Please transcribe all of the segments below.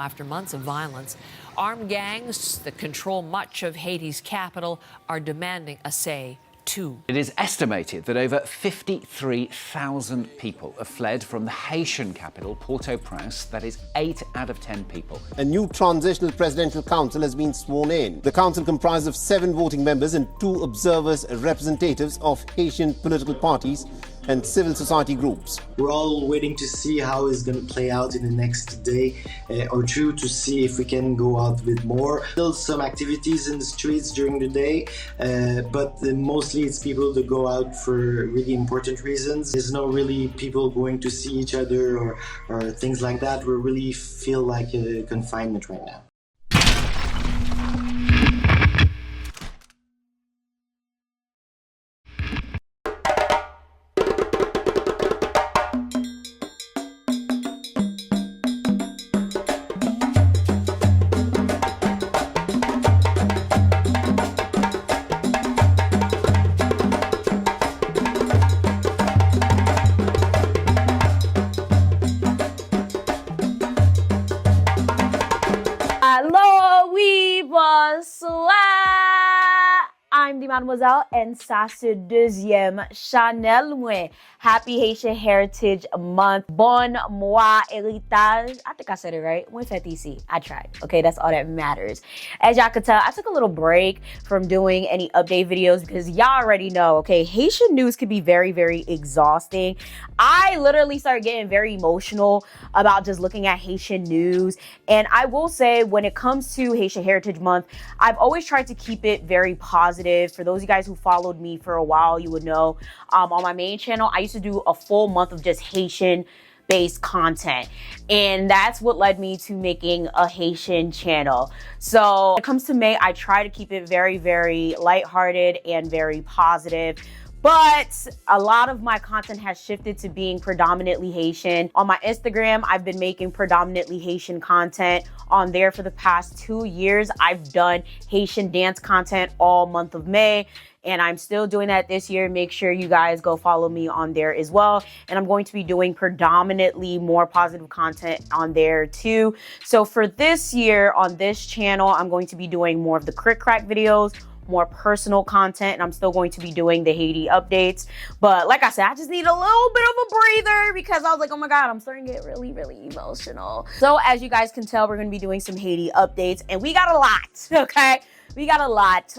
After months of violence, armed gangs that control much of Haiti's capital are demanding a say, too. It is estimated that over 53,000 people have fled from the Haitian capital, Port-au-Prince. That is 8 out of 10 people. A new transitional presidential council has been sworn in. The council comprises of 7 voting members and 2 observers, representatives of Haitian political parties and civil society groups. We're all waiting to see how it's going to play out in the next day or two to see if we can go out with more. Still some activities in the streets during the day, but mostly it's people that go out for really important reasons. There's no really people going to see each other or things like that. We really feel like a confinement right now. I'm the Mademoiselle and ça c'est deuxième Chanel moi. Happy Haitian Heritage Month. Bon mois héritage. I think I said it right. Moi fête ici. I tried. Okay, that's all that matters. As y'all could tell, I took a little break from doing any update videos because y'all already know, okay, Haitian news can be very, very exhausting. I literally started getting very emotional about just looking at Haitian news. And I will say, when it comes to Haitian Heritage Month, I've always tried to keep it very positive. For those of you guys who followed me for a while, you would know on my main channel, I used to do a full month of just Haitian based content. And that's what led me to making a Haitian channel. So when it comes to May, I try to keep it very, very lighthearted and very positive. But a lot of my content has shifted to being predominantly Haitian. On my Instagram, I've been making predominantly Haitian content. On there for the past 2 years, I've done Haitian dance content all month of May. And I'm still doing that this year. Make sure you guys go follow me on there as well. And I'm going to be doing predominantly more positive content on there too. So for this year on this channel, I'm going to be doing more of the KrikKrak videos, more personal content, and I'm still going to be doing the Haiti updates. But like I said, I just need a little bit of a breather because I was like, oh my God, I'm starting to get really, really emotional. So as you guys can tell, we're going to be doing some Haiti updates, and we got a lot, okay? We got a lot.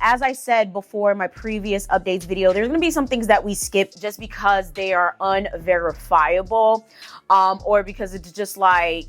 As I said before in my previous updates video, there's going to be some things that we skip just because they are unverifiable, or because it's just like,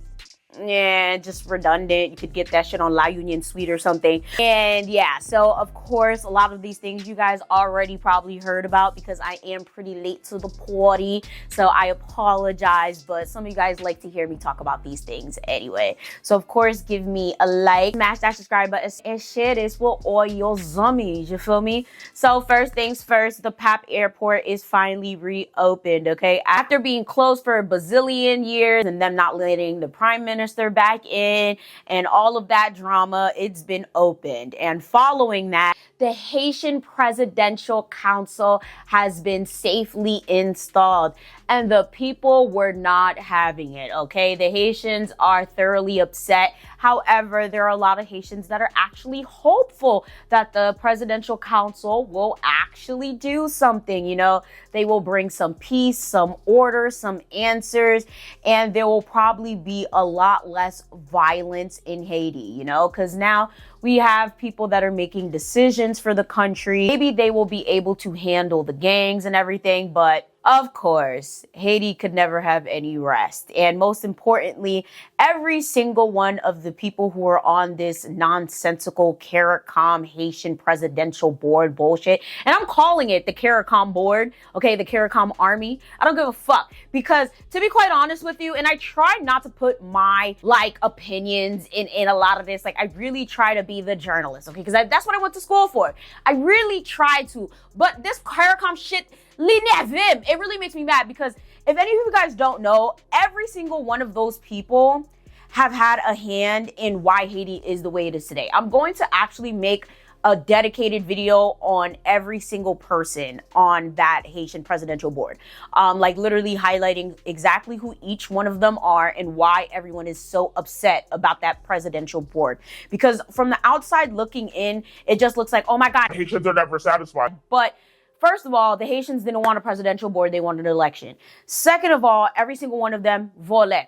yeah, just redundant. You could get that shit on La Union Suite or something. And yeah, so of course, a lot of these things you guys already probably heard about because I am pretty late to the party. So I apologize, but some of you guys like to hear me talk about these things anyway. So of course, give me a like, smash that subscribe button, and share this for all your zummies, you feel me? So first things first, the PAP airport is finally reopened, okay? After being closed for a bazillion years and them not letting the Prime Minister back in and all of that drama, it's been opened. And following that, the Haitian Presidential Council has been safely installed, and the people were not having it, okay? The Haitians are thoroughly upset. However, there are a lot of Haitians that are actually hopeful that the Presidential Council will actually do something, you know? They will bring some peace, some order, some answers, and there will probably be a lot less violence in Haiti, you know? Because now we have people that are making decisions for the country. Maybe they will be able to handle the gangs and everything, but of course, Haiti could never have any rest. And most importantly, every single one of the people who are on this nonsensical CARICOM Haitian presidential board bullshit, and I'm calling it the CARICOM board, okay, the CARICOM army, I don't give a fuck. Because to be quite honest with you, and I try not to put my opinions in a lot of this, I really try to be the journalist, okay, because that's what I went to school for. I really try to, but this CARICOM shit, it really makes me mad because if any of you guys don't know, every single one of those people have had a hand in why Haiti is the way it is today. I'm going to actually make a dedicated video on every single person on that Haitian presidential board. Like literally highlighting exactly who each one of them are and why everyone is so upset about that presidential board. Because from the outside looking in, it just looks like, oh my God, Haitians are never satisfied. but first of all, the Haitians didn't want a presidential board, they wanted an election. Second of all, every single one of them volé.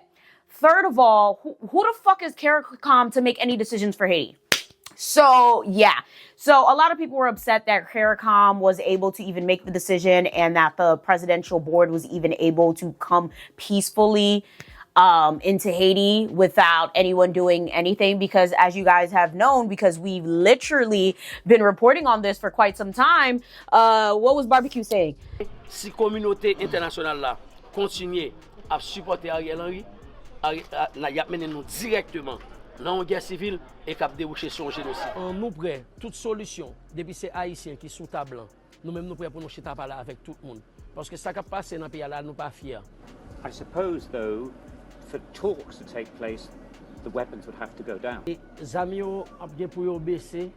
Third of all, who the fuck is CARICOM to make any decisions for Haiti? So, yeah. So a lot of people were upset that CARICOM was able to even make the decision and that the presidential board was even able to come peacefully into Haiti without anyone doing anything, because as you guys have known, because we've literally been reporting on this for quite some time, what was Barbecue saying? Si communauté internationale là continue à supporter Ariel Henry, y a mené nous directement dans une guerre civile et cap déboucher sur un génocide. Nous prêts toute solution depuis c'est haïtien qui sous table. Nous-mêmes nous prêts pour nous chita parler avec tout le monde parce que ça qui passe dans pays là nous pas fiers. I suppose though for talks to take place the weapons would have to go down. Zami yo ap gen pour yo baisser,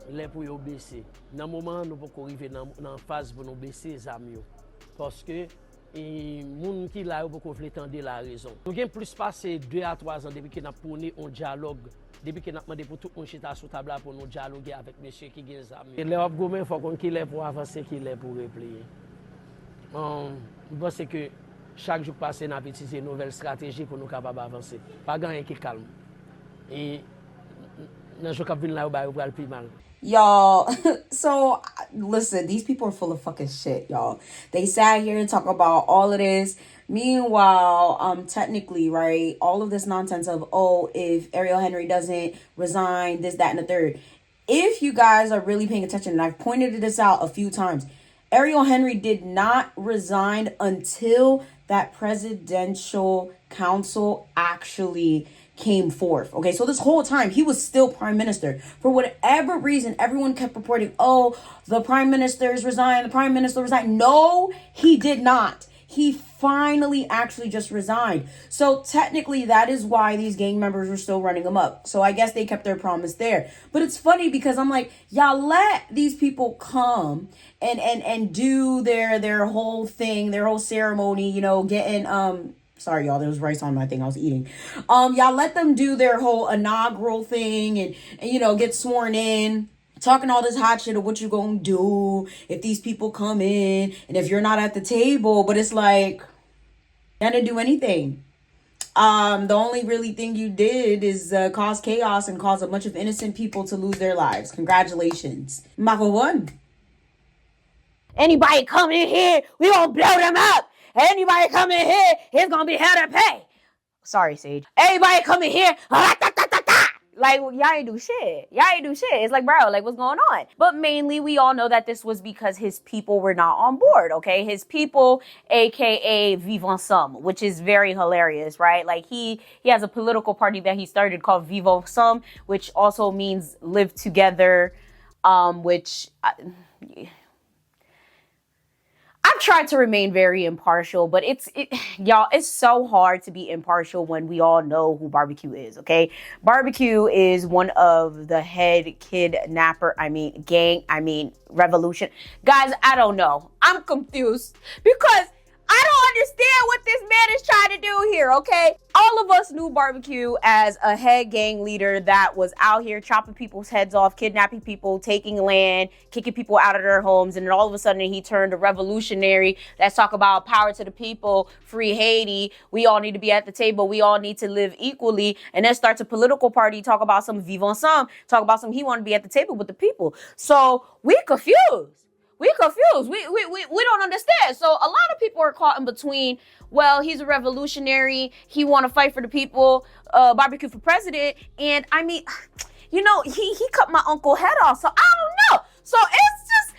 les pour yo baisser. Dans moment nous pas arriver dans phase pour nous baisser zami yo parce que et moun qui là yo pas vle tendre la raison. Nous gen plus passé 2 à 3 ans depuis que n'a prôné un dialogue, depuis que n'a demandé pour tout monde chita sur table pour nous dialoguer avec monsieur qui gen zami. Les ap gomen faut qu'on qui est pour avancer, qui est pour replier. Je pense que chaque jour passé, nous avons utilisé une nouvelle stratégie pour nous capables d'avancer. Pas rien qui calme. Et dans le jour qui vient là, on va le plus mal. Y'all, so listen, these people are full of fucking shit, y'all. They sat here and talk about all of this. Meanwhile, technically, right, all of this nonsense of, oh, if Ariel Henry doesn't resign, this, that, and the third. If you guys are really paying attention, and I've pointed this out a few times, Ariel Henry did not resign until that presidential council actually came forth. Okay, so this whole time he was still prime minister. For whatever reason, everyone kept reporting, oh, the prime minister's resigned, the prime minister resigned. No, he did not. He finally actually just resigned. So technically that is why these gang members were still running them up. So I guess they kept their promise there. But it's funny because I'm like, y'all let these people come and do their whole thing, their whole ceremony, you know, getting sorry y'all, there was rice on my thing I was eating. Y'all let them do their whole inaugural thing and you know, get sworn in, talking all this hot shit of what you gonna do if these people come in and if you're not at the table. But it's like, you didn't do anything. The only really thing you did is cause chaos and cause a bunch of innocent people to lose their lives. Congratulations. Mako one. Anybody come in here, we gonna blow them up. Anybody come in here, it's gonna be hell to pay. Sorry, Sage. Anybody come in here, like, y'all ain't do shit. Y'all ain't do shit. It's like, bro, like, what's going on? But mainly, we all know that this was because his people were not on board, okay? His people, aka Vivre Ensemble, which is very hilarious, right? Like, he has a political party that he started called Vivre Ensemble, which also means live together, which... I've tried to remain very impartial, but y'all, it's so hard to be impartial when we all know who Barbecue is, okay? Barbecue is one of the head revolution. Guys, I don't know. I'm confused because I don't understand what this man is trying to do here, okay? All of us knew Barbecue as a head gang leader that was out here chopping people's heads off, kidnapping people, taking land, kicking people out of their homes, and then all of a sudden he turned a revolutionary. Let's talk about power to the people, free Haiti, we all need to be at the table, we all need to live equally, and then starts a political party, talk about some vivre ensemble, talk about some he want to be at the table with the people. So we confused. We confused. We don't understand. So a lot of people are caught in between. Well, he's a revolutionary. He want to fight for the people. Barbecue for president. And I mean, you know, he cut my uncle head off. So I don't know. So it's just,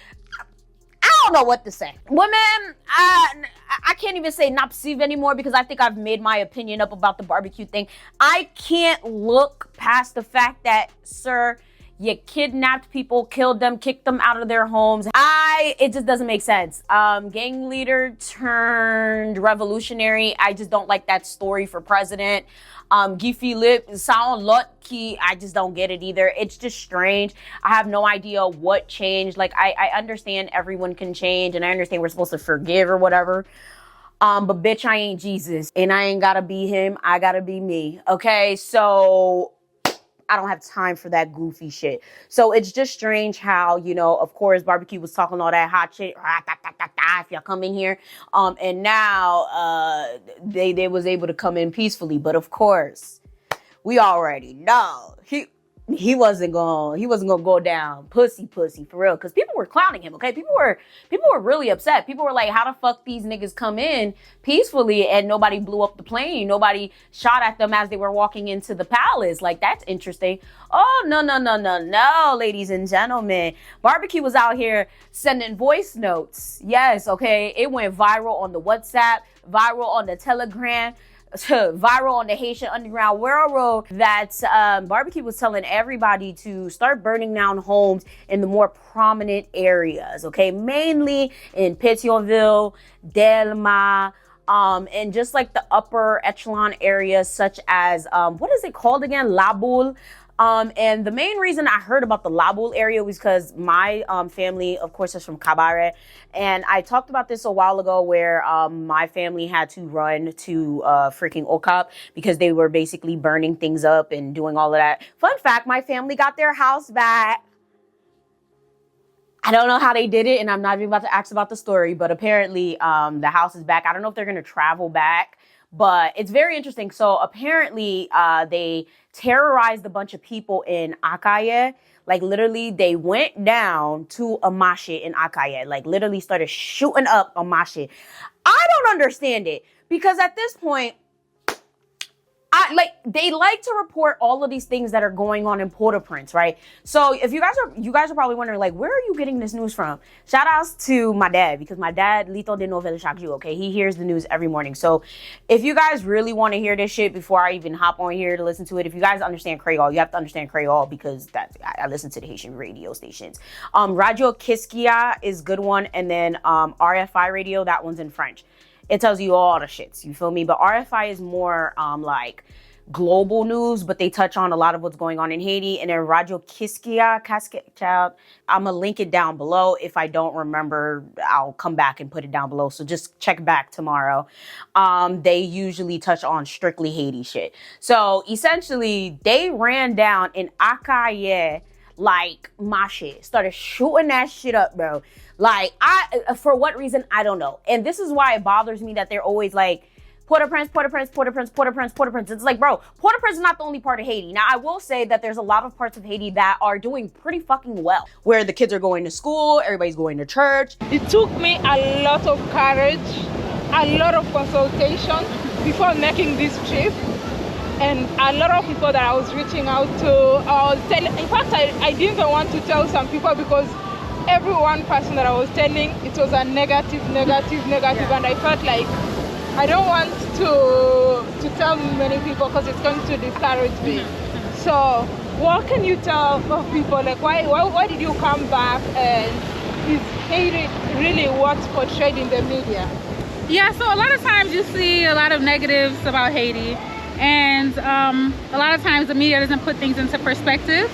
I don't know what to say. Women, I can't even say napsiv anymore because I think I've made my opinion up about the Barbecue thing. I can't look past the fact that, sir, you kidnapped people, killed them, kicked them out of their homes. It just doesn't make sense. Gang leader turned revolutionary. I just don't like that story for president. Guy Philippe, sound lucky. I just don't get it either. It's just strange. I have no idea what changed. Like, I understand everyone can change, and I understand we're supposed to forgive or whatever. But bitch, I ain't Jesus, and I ain't gotta be him. I gotta be me. Okay, so I don't have time for that goofy shit. So it's just strange how, you know, of course, Barbecue was talking all that hot shit. If y'all come in here, and now they was able to come in peacefully. But of course, we already know he wasn't gonna go down pussy for real, because people were clowning him. Okay, people were really upset. People were like, how the fuck these niggas come in peacefully and nobody blew up the plane, nobody shot at them as they were walking into the palace? Like, that's interesting. Oh, no, ladies and gentlemen, Barbecue was out here sending voice notes. Yes, okay, it went viral on the WhatsApp, viral on the Telegram, viral on the Haitian Underground Railroad, that Barbecue was telling everybody to start burning down homes in the more prominent areas, okay? Mainly in Pétionville, Delma, and just like the upper echelon areas such as, what is it called again? La Boule. And the main reason I heard about the La Boule area was because my family, of course, is from Cabaret. And I talked about this a while ago where my family had to run to freaking Okap because they were basically burning things up and doing all of that. Fun fact, my family got their house back. I don't know how they did it, and I'm not even about to ask about the story, but apparently the house is back. I don't know if they're going to travel back, but it's very interesting. So apparently they terrorized a bunch of people in Akaye. Like, literally, they went down to a Amashi in Akaye. Like, literally started shooting up a Amashi. I don't understand it, because at this point, they like to report all of these things that are going on in Port-au-Prince, right? So if you guys are probably wondering, like, where are you getting this news from? Shout outs to my dad, because my dad, Lito de Novelle chaque jour, okay? He hears the news every morning. So if you guys really want to hear this shit before I even hop on here to listen to it, if you guys understand Creole, you have to understand Creole, because I listen to the Haitian radio stations. Radio Kiskeya is a good one, and then RFI radio, that one's in French. It tells you all the shits, you feel me? But RFI is more like global news, but they touch on a lot of what's going on in Haiti. And then Radio Kiskeya, child, I'm gonna link it down below. If I don't remember, I'll come back and put it down below. So just check back tomorrow. They usually touch on strictly Haiti shit. So essentially, they ran down in Akaye, like, my shit, started shooting that shit up, bro. Like, for what reason, I don't know. And this is why it bothers me that they're always like, Port-au-Prince. It's like, bro, Port-au-Prince is not the only part of Haiti. Now, I will say that there's a lot of parts of Haiti that are doing pretty fucking well, where the kids are going to school, everybody's going to church. It took me a lot of courage, a lot of consultation before making this trip. And a lot of people that I was reaching out to, in fact, I didn't even want to tell some people, because every one person that I was telling, it was a negative, and I felt like I don't want to tell many people, because it's going to discourage me. So what can you tell people, like, why did you come back, and is Haiti really what's portrayed in the media? Yeah, so a lot of times you see a lot of negatives about Haiti, and a lot of times the media doesn't put things into perspective.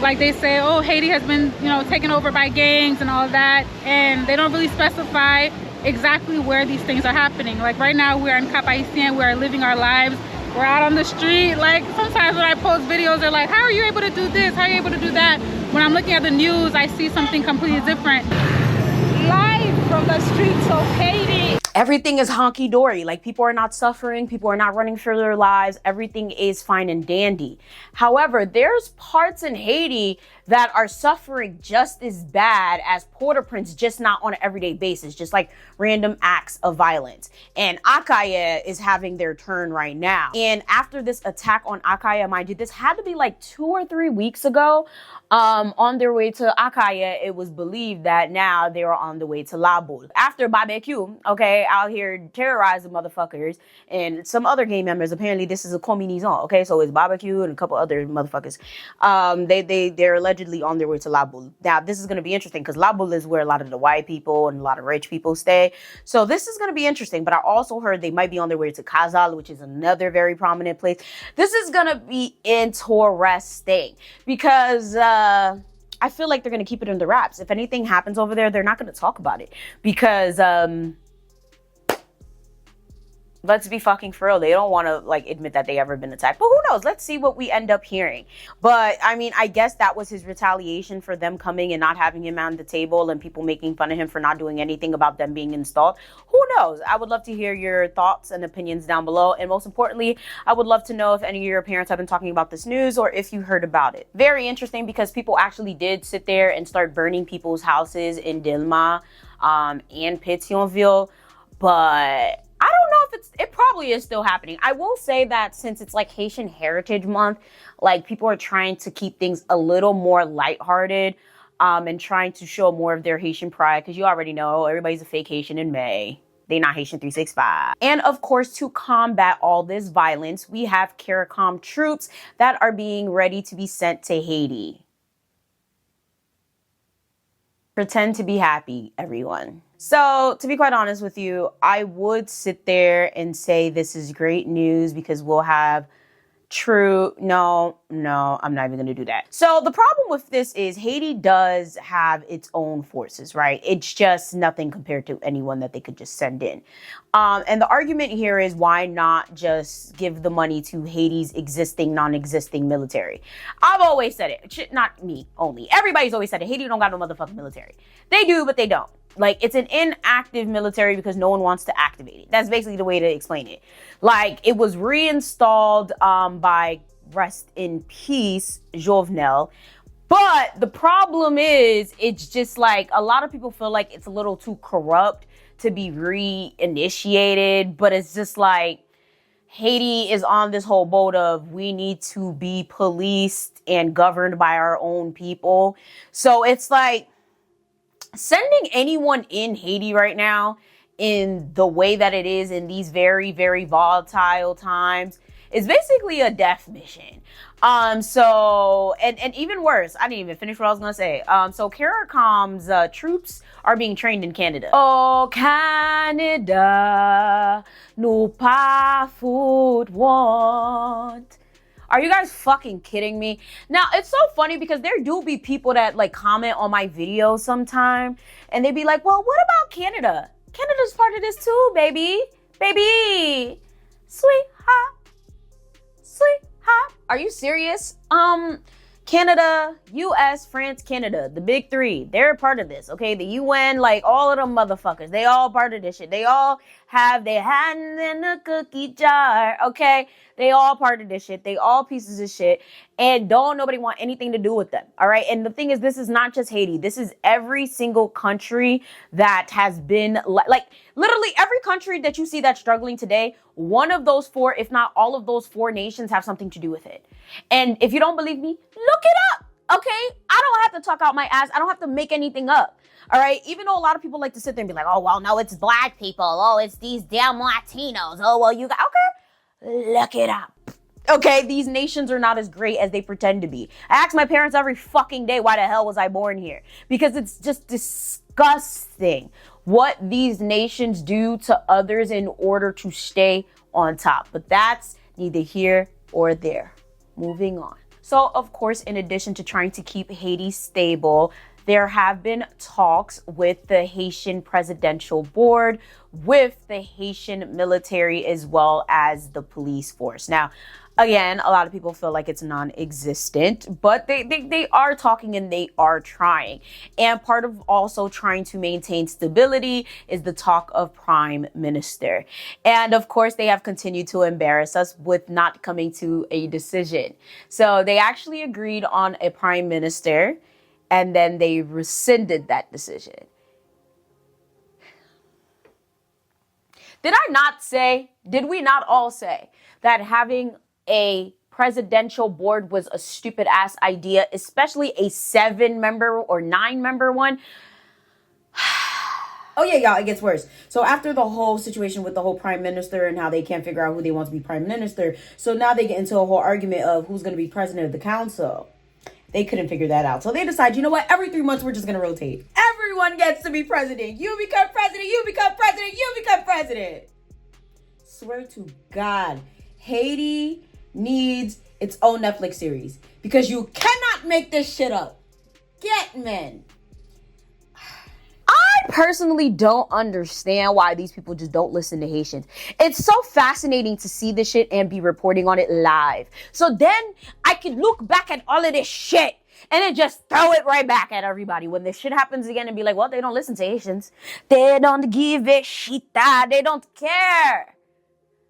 Like, they say, oh, Haiti has been, taken over by gangs and all that, and they don't really specify exactly where these things are happening. Like, right now we're in Cap Haitien, we are living our lives, we're out on the street. Like, sometimes when I post videos, they're like, how are you able to do this, how are you able to do that? When I'm looking at the news, I see something completely different. Live from the streets of Haiti. Everything is honky-dory. Like, people are not suffering, people are not running for their lives, everything is fine and dandy. However, there's parts in Haiti that are suffering just as bad as Port-au-Prince, just not on an everyday basis, just like random acts of violence. And Akaye is having their turn right now. And after this attack on Akaye, mind you, this had to be like 2 or 3 weeks ago. On their way to Akaye, it was believed that now they were on the way to La Boule. After barbecue, okay, okay, out here terrorizing motherfuckers and some other gang members. Apparently this is a combinaison, okay? So it's barbecue and a couple other motherfuckers. They're allegedly on their way to La Boule. Now, this is going to be interesting because La Boule is where a lot of the white people and a lot of rich people stay. So this is going to be interesting, but I also heard they might be on their way to COZ, which is another very prominent place. This is going to be interesting because, I feel like they're going to keep it under wraps. If anything happens over there, they're not going to talk about it because, let's be fucking for real. They don't want to like admit that they ever been attacked, but who knows? Let's see what we end up hearing. But I mean, I guess that was his retaliation for them coming and not having him on the table and people making fun of him for not doing anything about them being installed. Who knows? I would love to hear your thoughts and opinions down below. And most importantly, I would love to know if any of your parents have been talking about this news or if you heard about it. Very interesting because people actually did sit there and start burning people's houses in Delma and Pétionville, but I don't know if it probably is still happening. I will say that since it's like Haitian Heritage Month, like people are trying to keep things a little more lighthearted and trying to show more of their Haitian pride because you already know everybody's a fake Haitian in May. They not Haitian 365. And of course, to combat all this violence, we have CARICOM troops that are being ready to be sent to Haiti. Pretend to be happy, everyone. So, to be quite honest with you, I would sit there and say this is great news because we'll have no, I'm not even going to do that. So, the problem with this is Haiti does have its own forces, right? It's just nothing compared to anyone that they could just send in. And the argument here is why not just give the money to Haiti's existing, non-existing military? I've always said it. Not me only. Everybody's always said it. Haiti don't got no motherfucking military. They do, but they don't. Like, it's an inactive military because no one wants to activate it. That's basically the way to explain it. Like, it was reinstalled by, rest in peace, Jovenel. But the problem is, it's just like, a lot of people feel like it's a little too corrupt to be reinitiated. But it's just like, Haiti is on this whole boat of we need to be policed and governed by our own people. So it's like, sending anyone in Haiti right now in the way that it is in these very, very volatile times is basically a death mission. So even worse, I didn't even finish what I was going to say. So CARICOM's troops are being trained in Canada. Oh, Canada, nous pas foot want. Are you guys fucking kidding me? Now, it's so funny because there do be people that like comment on my videos sometime and they be like, well, what about Canada? Canada's part of this too, baby. Baby. Sweetheart. Sweetheart. Are you serious? Canada, US, France, Canada, the big three, they're a part of this, okay? The UN, like all of them motherfuckers, they all part of this shit. They all have their hands in a cookie jar, okay? They all part of this shit. They all pieces of shit. And don't nobody want anything to do with them, all right? And the thing is, this is not just Haiti. This is every single country that has been, like literally every country that you see that's struggling today, one of those four, if not all of those four nations have something to do with it. And if you don't believe me, look it up, okay? I don't have to talk out my ass. I don't have to make anything up, all right? Even though a lot of people like to sit there and be like, oh, well, no, it's black people. Oh, it's these damn Latinos. Oh, well, you got, okay, look it up. Okay, these nations are not as great as they pretend to be. I ask my parents every fucking day, why the hell was I born here? Because it's just disgusting what these nations do to others in order to stay on top. But that's neither here or there. Moving on. So, of course, in addition to trying to keep Haiti stable, there have been talks with the Haitian Presidential Board, with the Haitian military, as well as the police force. Now, again, a lot of people feel like it's non-existent, but they are talking and they are trying. And part of also trying to maintain stability is the talk of prime minister. And of course, they have continued to embarrass us with not coming to a decision. So they actually agreed on a prime minister, and then they rescinded that decision. Did we not all say that having a presidential board was a stupid ass idea, especially a 7-member or 9-member one? Oh yeah, y'all, it gets worse. So after the whole situation with the whole prime minister and how they can't figure out who they want to be prime minister, so now they get into a whole argument of who's going to be president of the council. They couldn't figure that out. So they decide, you know what? Every 3 months, we're just going to rotate. Everyone gets to be president. You become president. You become president. You become president. Swear to God, Haiti needs its own Netflix series because you cannot make this shit up. Get men. I personally don't understand why these people just don't listen to Haitians. It's so fascinating to see this shit and be reporting on it live. So then I can look back at all of this shit and then just throw it right back at everybody when this shit happens again and be like, well, they don't listen to Haitians. They don't give a shit. They don't care.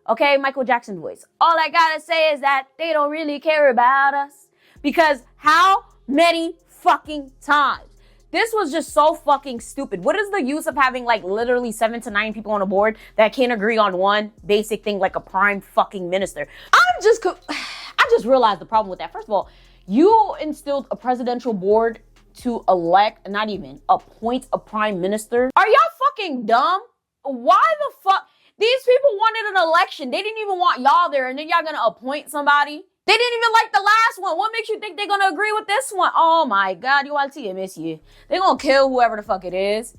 Okay, Michael Jackson voice. All I gotta say is that they don't really care about us. Because how many fucking times? This was just so fucking stupid. What is the use of having like literally 7 to 9 people on a board that can't agree on one basic thing like a prime fucking minister? I just realized the problem with that. First of all, you instilled a presidential board to elect, not even, appoint a prime minister. Are y'all fucking dumb? Why the fuck? These people wanted an election. They didn't even want y'all there, and then y'all gonna appoint somebody? They didn't even like the last one. What makes you think they're gonna agree with this one? Oh my God, you all miss you. They're gonna kill whoever the fuck it is.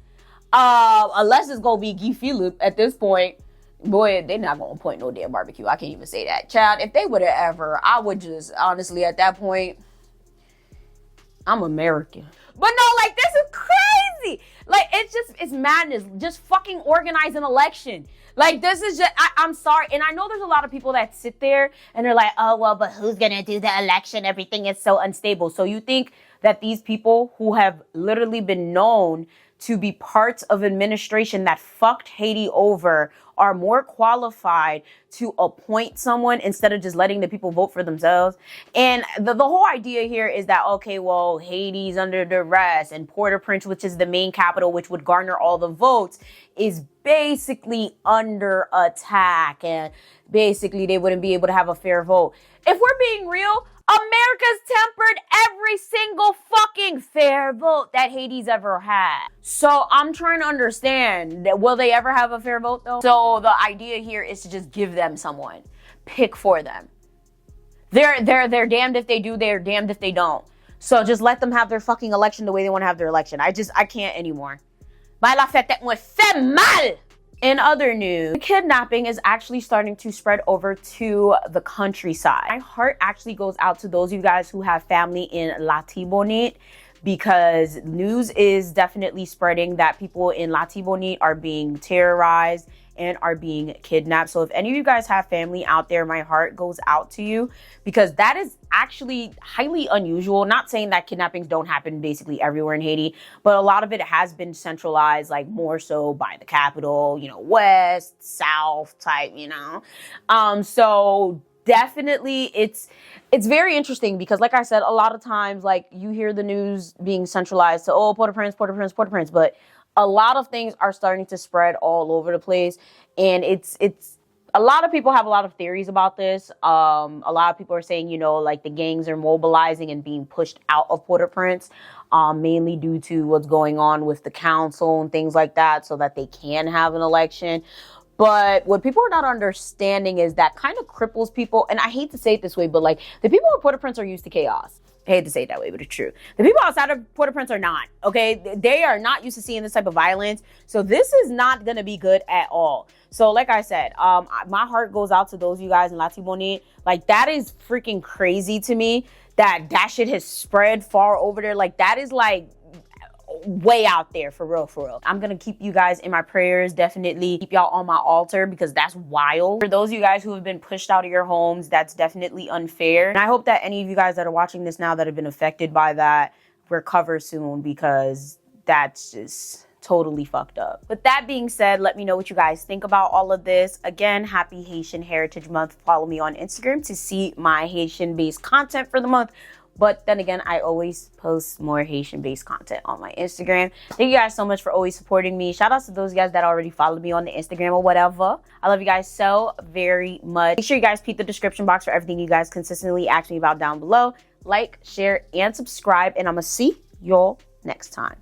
Unless it's gonna be Guy Philippe at this point. Boy, they're not gonna appoint no damn barbecue. I can't even say that. Child, if they would have ever, I would just, honestly, at that point, I'm American. But no, like, this is crazy. Like, it's madness. Just fucking organize an election. Like, this is just, I'm sorry. And I know there's a lot of people that sit there and they're like, oh, well, but who's going to do the election? Everything is so unstable. So you think that these people who have literally been known to be parts of administration that fucked Haiti over are more qualified to appoint someone instead of just letting the people vote for themselves? And the whole idea here is that, okay, well, Haiti's under duress and Port-au-Prince, which is the main capital, which would garner all the votes, is basically under attack. And basically they wouldn't be able to have a fair vote. If we're being real, America's tempered every single fucking fair vote that Haiti's ever had. So I'm trying to understand, will they ever have a fair vote though? So the idea here is to just give them someone. Pick for them. They're damned if they do, they're damned if they don't. So just let them have their fucking election the way they want to have their election. I can't anymore. La fête me fait mal. In other news, kidnapping is actually starting to spread over to the countryside. My heart actually goes out to those of you guys who have family in Latibonite, because news is definitely spreading that people in Latibonite are being terrorized and are being kidnapped. So if any of you guys have family out there, my heart goes out to you, because that is actually highly unusual. Not saying that kidnappings don't happen basically everywhere in Haiti, but a lot of it has been centralized, like more so by the capital, you know, west, south type, you know. So definitely it's very interesting, because like I said, a lot of times, like, you hear the news being centralized to, oh, Port-au-Prince, but a lot of things are starting to spread all over the place. And it's a lot of people have a lot of theories about this. A lot of people are saying, you know, like the gangs are mobilizing and being pushed out of Port-au-Prince, mainly due to what's going on with the council and things like that, so that they can have an election. But what people are not understanding is that kind of cripples people. And I hate to say it this way, but like, the people in Port-au-Prince are used to chaos. I hate to say it that way, but it's true. The people outside of Port-au-Prince are not, okay? They are not used to seeing this type of violence. So this is not going to be good at all. So like I said, my heart goes out to those of you guys in Latibonite. Like, that is freaking crazy to me that shit has spread far over there. Like, that is like way out there, for real. I'm gonna keep you guys in my prayers. Definitely keep y'all on my altar, because that's wild. For those of you guys who have been pushed out of your homes, that's definitely unfair. And I hope that any of you guys that are watching this now that have been affected by that recover soon, because that's just totally fucked up. With that being said, let me know what you guys think about all of this. Again, happy Haitian Heritage Month. Follow me on Instagram to see my Haitian-based content for the month. But then again, I always post more Haitian-based content on my Instagram. Thank you guys so much for always supporting me. Shout out to those guys that already followed me on the Instagram or whatever. I love you guys so very much. Make sure you guys peep the description box for everything you guys consistently ask me about down below. Like, share, and subscribe. And I'm going to see y'all next time.